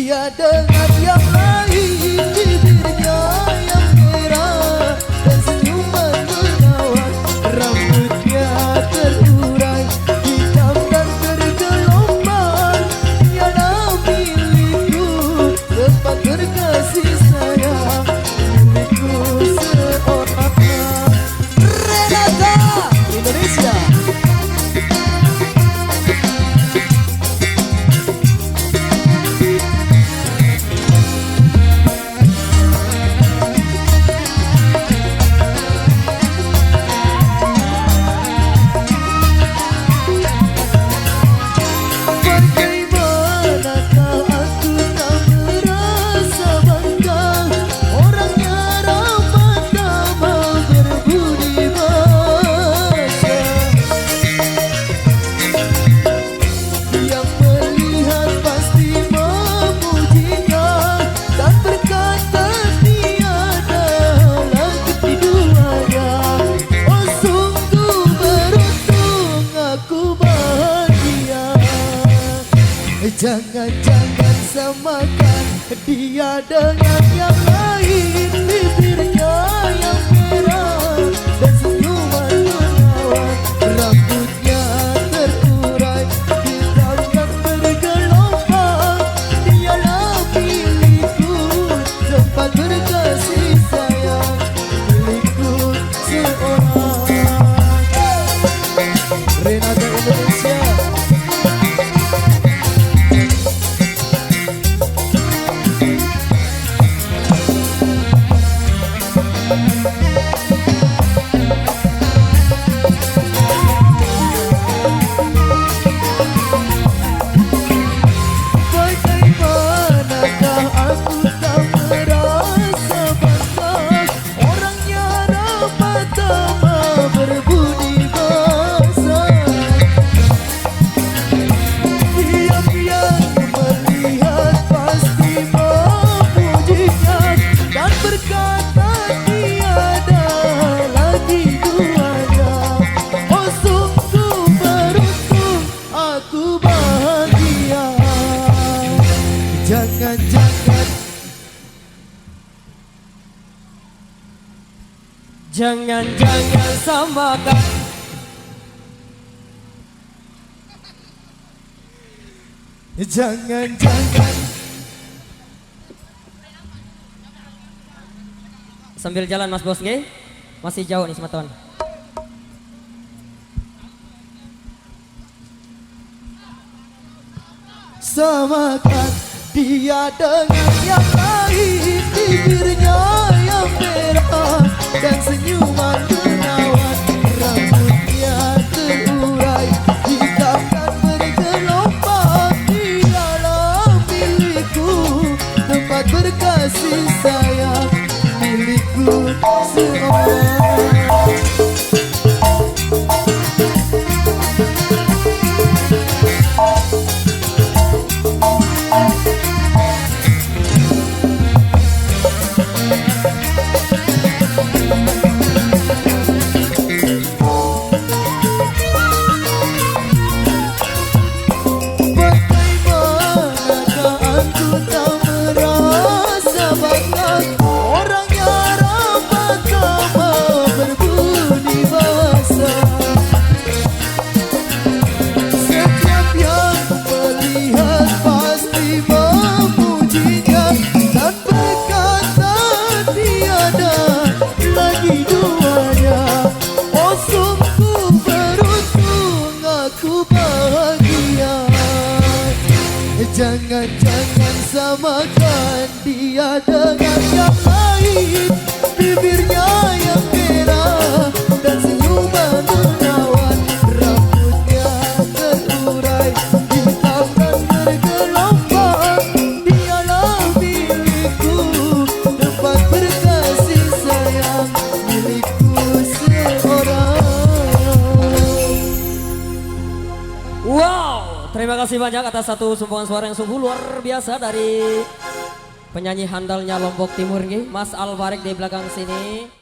dia dengan yang lain, bibirnya yang merah dan senyuman menawan, rambutnya terurai hitam dan bergelombang. Dialah milikku, tempat berkasih sayang, milikku seorang. Renata Indonesia. Jangan-jangan samakan dia dengan yang lain, bibirnya yang merah dan senyuman menawan, rambutnya terurai hitam dan bergelombang. Dialah milikku, tempat berkasih sayang, milikku seorang. Renata Indonesia. Jangan-jangan samakan. Jangan-jangan. Sambil jalan Mas Bos nggih. Masih jauh nih semeton. Samakan dia dengan yang lain, bibirnya yang merah dan senyuman menawan, rambutnya terurai hitam dan bergelombang. Dialah milikku, tempat berkasih sayang, milikku seorang. Jangan-jangan samakan dia dengan yang lain, bibirnya yang merah dan senyuman menawan, rambutnya terurai hitam dan bergelombang. Dialah milikku, tempat berkasih sayang, milikku seorang. Wow, terima kasih banyak atas satu sumbangan suara yang sungguh luar biasa dari penyanyi handalnya Lombok Timur nih, Mas Alvarek di belakang sini.